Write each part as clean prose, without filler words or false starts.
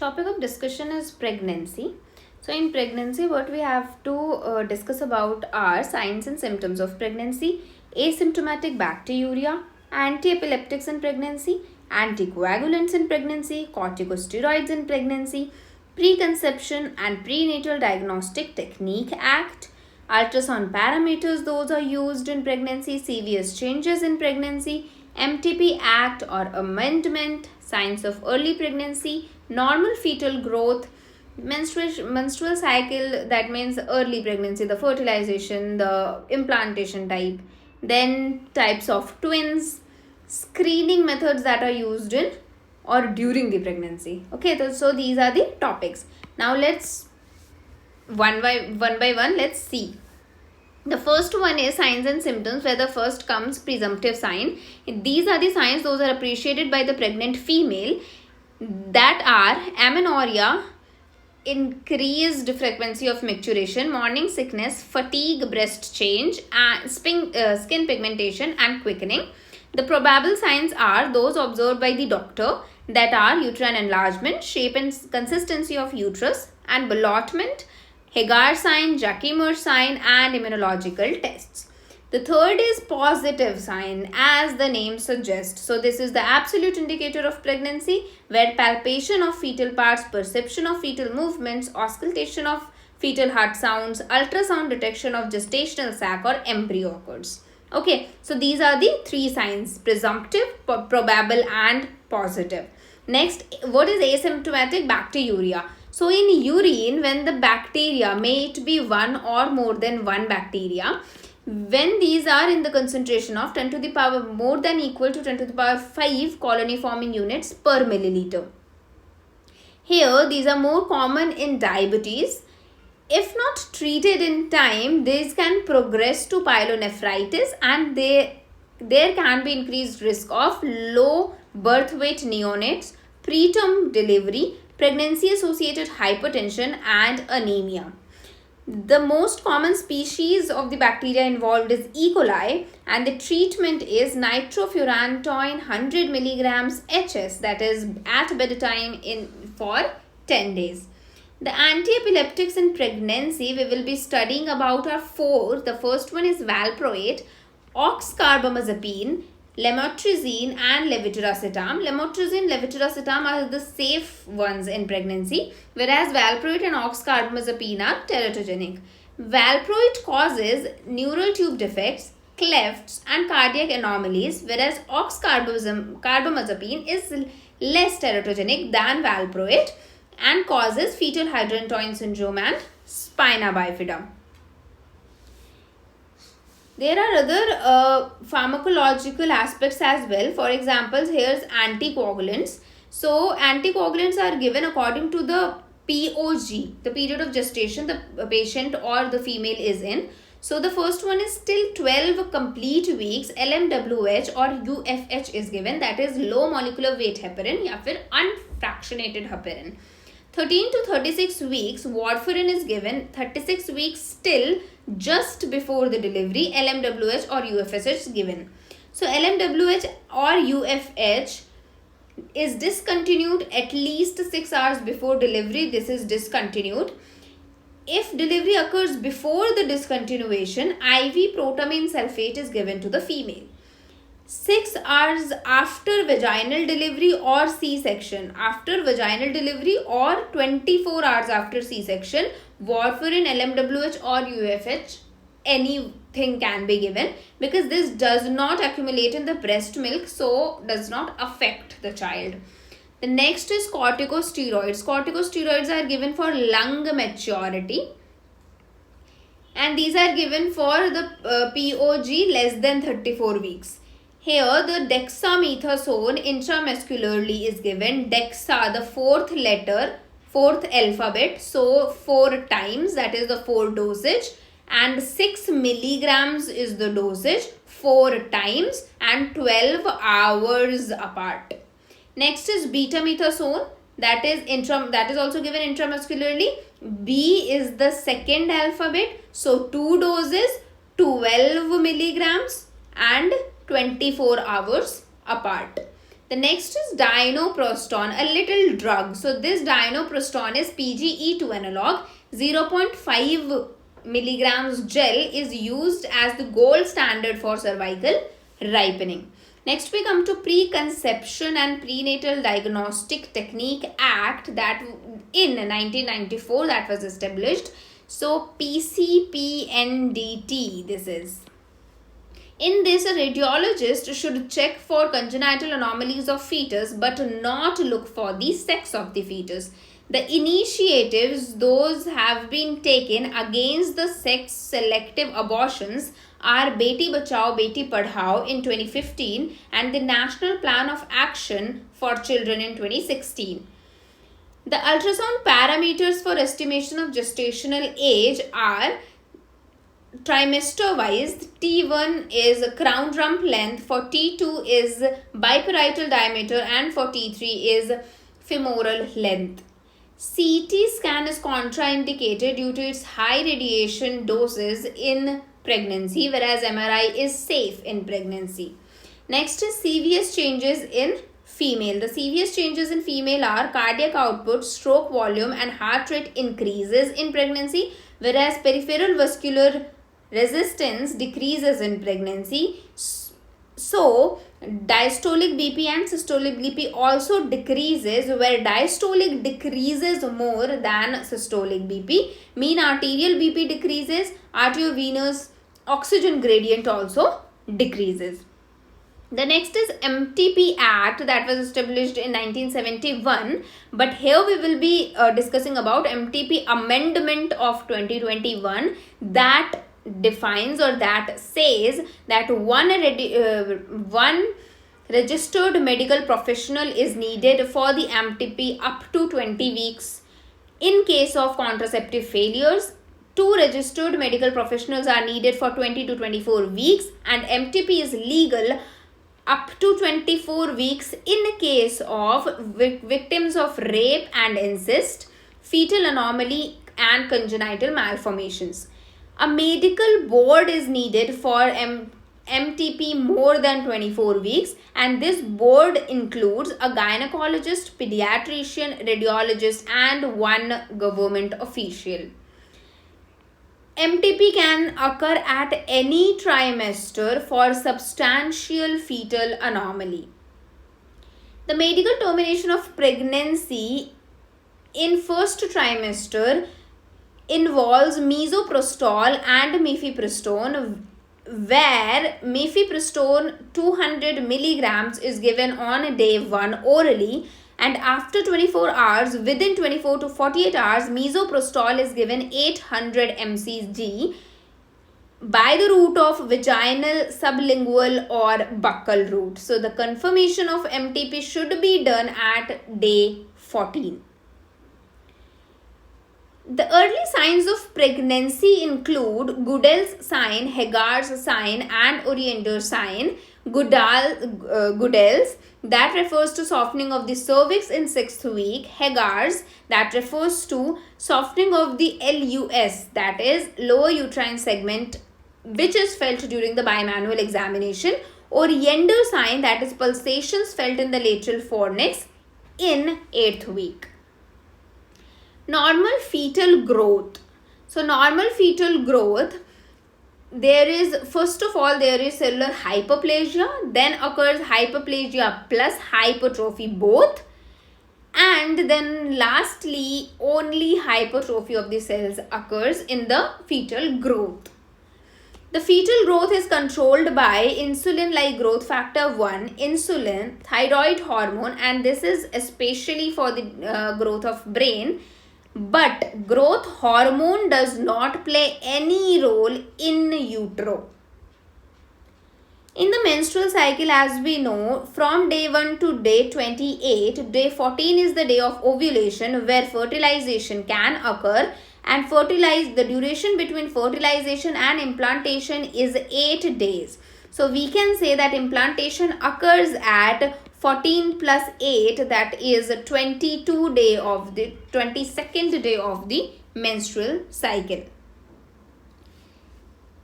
Topic of discussion is pregnancy. So in pregnancy, what we have to discuss about are signs and symptoms of pregnancy, asymptomatic bacteriuria, anti-epileptics in pregnancy, anticoagulants in pregnancy, corticosteroids in pregnancy, preconception and prenatal diagnostic technique act, ultrasound parameters those are used in pregnancy, CVS changes in pregnancy, MTP Act or amendment, signs of early pregnancy, normal fetal growth, menstrual cycle, that means early pregnancy, the fertilization, the implantation type, then types of twins, screening methods that are used in or during the pregnancy. Okay, so these are the topics. Now let's one by one let's see. The first one is signs and symptoms, where the first comes presumptive sign. These are the signs those are appreciated by the pregnant female, that are amenorrhea, increased frequency of micturition, morning sickness, fatigue, breast change, and skin pigmentation and quickening. The probable signs are those observed by the doctor, that are uterine enlargement, shape and consistency of uterus, and ballottement, Hagar sign, Jacquemus sign, and immunological tests. The third is positive sign, as the name suggests. So this is the absolute indicator of pregnancy, where palpation of fetal parts, perception of fetal movements, auscultation of fetal heart sounds, ultrasound detection of gestational sac or embryo occurs. Okay, so these are the three signs: presumptive, probable, and positive. Next, what is asymptomatic bacteriuria? So in urine, when the bacteria, may it be one or more than one bacteria, when these are in the concentration of 10 to the power more than equal to 10 to the power 5 colony forming units per milliliter. Here, these are more common in diabetes. If not treated in time, these can progress to pyelonephritis, and there can be increased risk of low birth weight neonates, preterm delivery, pregnancy-associated hypertension, and anemia. The most common species of the bacteria involved is E. coli, and the treatment is nitrofurantoin 100 milligrams HS, that is at bedtime for 10 days. The anti-epileptics in pregnancy we will be studying about are four. The first one is valproate, oxcarbamazepine, lamotrigine, and levetiracetam. Lamotrigine, levetiracetam are the safe ones in pregnancy, whereas valproate and oxcarbamazepine are teratogenic. Valproate causes neural tube defects, clefts, and cardiac anomalies, whereas oxcarbamazepine is less teratogenic than valproate and causes fetal hydantoin syndrome and spina bifida. There are other pharmacological aspects as well. For example, here's anticoagulants. So, anticoagulants are given according to the POG, the period of gestation the patient or the female is in. So, the first one is till 12 complete weeks, LMWH or UFH is given, that is low molecular weight heparin या फिर unfractionated heparin. 13 to 36 weeks, warfarin is given. 36 weeks still just before the delivery, LMWH or UFH is given. So LMWH or UFH is discontinued at least 6 hours before delivery. This is discontinued. If delivery occurs before the discontinuation, IV protamine sulfate is given to the female. 6 hours after vaginal delivery or C-section. After vaginal delivery or 24 hours after C-section, warfarin, LMWH or UFH, anything can be given, because this does not accumulate in the breast milk, so does not affect the child. The next is corticosteroids. Corticosteroids are given for lung maturity, and these are given for the POG less than 34 weeks. Here, the dexamethasone intramuscularly is given. Dexa, the fourth letter, fourth alphabet. So, 4 times, that is the 4 dosage. And 6 milligrams is the dosage, 4 times and 12 hours apart. Next is betamethasone, that is also given intramuscularly. B is the second alphabet. So, 2 doses, 12 milligrams and 24 hours apart. The next is dinoproston, a little drug. So this dinoproston is PGE2 analog. 0.5 milligrams gel is used as the gold standard for cervical ripening. Next we come to Preconception and Prenatal Diagnostic Technique Act, that in 1994 that was established. So PCPNDT this is. In this, a radiologist should check for congenital anomalies of fetus but not look for the sex of the fetus. The initiatives those have been taken against the sex-selective abortions are Beti Bachao Beti Padhao in 2015 and the National Plan of Action for Children in 2016. The ultrasound parameters for estimation of gestational age are trimester wise. T1 is crown rump length, for T2 is biparietal diameter, and for T3 is femoral length. CT scan is contraindicated due to its high radiation doses in pregnancy, whereas MRI is safe in pregnancy. Next is CVS changes in female. The CVS changes in female are cardiac output, stroke volume, and heart rate increases in pregnancy, whereas peripheral vascular resistance decreases in pregnancy. So diastolic BP and systolic BP also decreases, where diastolic decreases more than systolic BP. Mean arterial BP decreases, arteriovenous oxygen gradient also decreases. The next is MTP Act, that was established in 1971, but here we will be discussing about MTP Amendment of 2021 that defines, or that says, that one registered medical professional is needed for the MTP up to 20 weeks. In case of contraceptive failures, 2 registered medical professionals are needed for 20 to 24 weeks, and MTP is legal up to 24 weeks in case of victims of rape and incest, fetal anomaly, and congenital malformations. A medical board is needed for MTP more than 24 weeks, and this board includes a gynecologist, pediatrician, radiologist, and 1 government official. MTP can occur at any trimester for substantial fetal anomaly. The medical termination of pregnancy in first trimester involves misoprostol and mifepristone, where mifepristone 200 milligrams is given on day 1 orally, and after 24 hours, within 24 to 48 hours, misoprostol is given 800 mcg by the route of vaginal, sublingual, or buccal route. So the confirmation of MTP should be done at day 14. The early signs of pregnancy include Goodell's sign, Hagar's sign, and Orienter's sign. Goodell's, that refers to softening of the cervix in 6th week. Hagar's, that refers to softening of the LUS, that is lower uterine segment, which is felt during the bimanual examination. Orienter's sign, that is pulsations felt in the lateral fornix in 8th week. Normal fetal growth. So normal fetal growth, there is, first of all, there is cellular hyperplasia, then occurs hyperplasia plus hypertrophy both, and then lastly only hypertrophy of the cells occurs in the fetal growth. The fetal growth is controlled by insulin like growth factor 1, insulin, thyroid hormone, and this is especially for the growth of brain. But growth hormone does not play any role in utero. In the menstrual cycle, as we know, from day 1 to day 28, day 14 is the day of ovulation where fertilization can occur, and the duration between fertilization and implantation is 8 days. So we can say that implantation occurs at 14 plus 8, that is 22nd day of the menstrual cycle.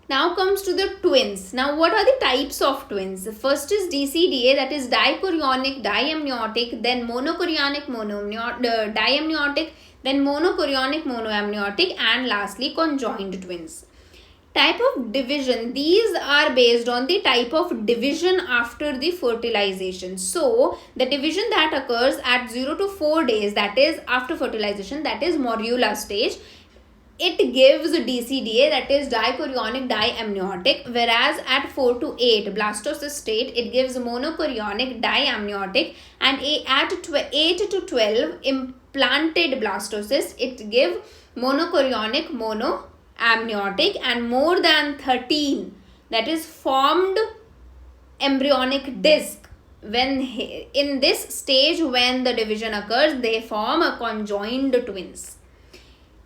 Now comes to the twins. Now what are the types of twins? The first is DCDA, that is dichorionic diamniotic, then monochorionic diamniotic, then monochorionic monoamniotic, and lastly conjoined twins. Type of division, these are based on the type of division after the fertilization. So the division that occurs at 0 to 4 days, that is after fertilization, that is morula stage, it gives DCDA, that is dichorionic diamniotic, whereas at 4 to 8 blastocyst state it gives monochorionic diamniotic, and at 8 to 12 implanted blastocyst it gives monochorionic monoamniotic, and more than 13, that is formed embryonic disc, when in this stage when the division occurs they form a conjoined twins.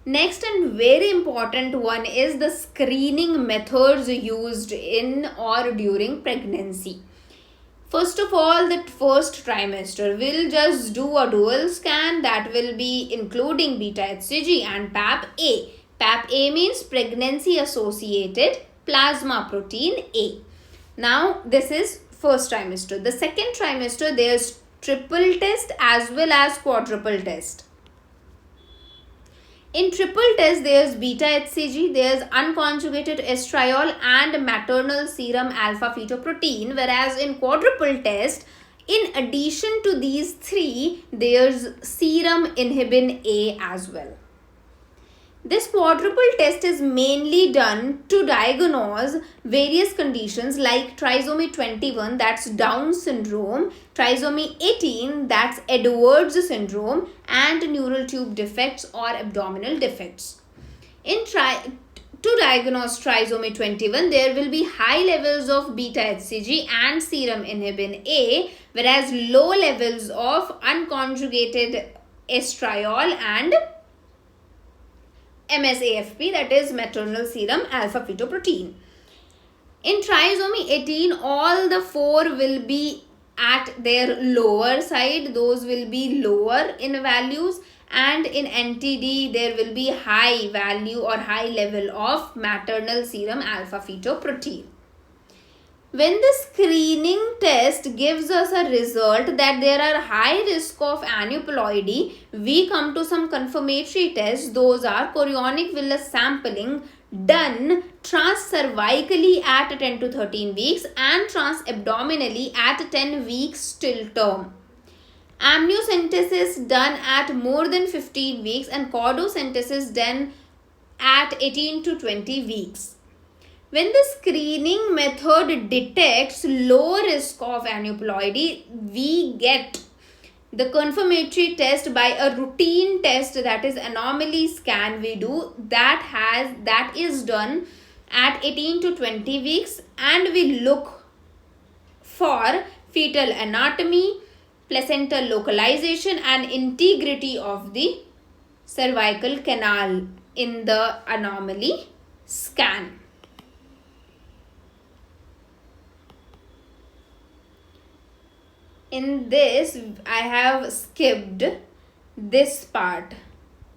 Next and very important one is the screening methods used in or during pregnancy. First of all, the first trimester will just do a dual scan that will be including beta HCG and PAP-A. PAP-A means pregnancy associated plasma protein A. Now this is first trimester. The second trimester there's triple test as well as quadruple test. In triple test, there's beta HCG, there's unconjugated estriol and maternal serum alpha fetoprotein, whereas in quadruple test, in addition to these three, there's serum inhibin A as well. This quadruple test is mainly done to diagnose various conditions like trisomy 21, that's Down syndrome, trisomy 18, that's Edwards syndrome, and neural tube defects or abdominal defects. To diagnose trisomy 21, there will be high levels of beta HCG and serum inhibin A, whereas low levels of unconjugated estriol and MSAFP, that is maternal serum alpha fetoprotein. In trisomy 18, all the four will be at their lower side, those will be lower in values, and in NTD there will be high value or high level of maternal serum alpha fetoprotein. When the screening test gives us a result that there are high risk of aneuploidy, we come to some confirmatory tests. Those are chorionic villus sampling done transcervically at 10 to 13 weeks and transabdominally at 10 weeks till term. Amniocentesis done at more than 15 weeks and chordocentesis done at 18 to 20 weeks. When the screening method detects low risk of aneuploidy, we get the confirmatory test by a routine test, that is anomaly scan we do, that is done at 18 to 20 weeks, and we look for fetal anatomy, placental localization and integrity of the cervical canal in the anomaly scan. In this, I have skipped this part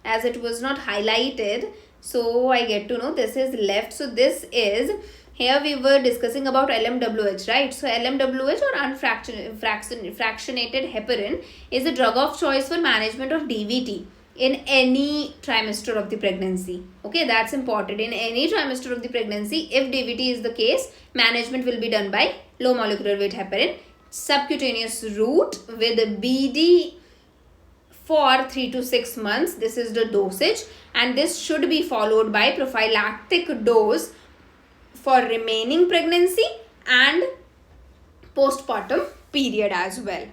as it was not highlighted. So I get to know this is left. So this is, here we were discussing about LMWH, right? So LMWH or unfractionated heparin is a drug of choice for management of DVT in any trimester of the pregnancy. Okay, that's important. In any trimester of the pregnancy, if DVT is the case, management will be done by low molecular weight heparin, subcutaneous route with BD for 3 to 6 months. This is the dosage, and this should be followed by prophylactic dose for remaining pregnancy and postpartum period as well.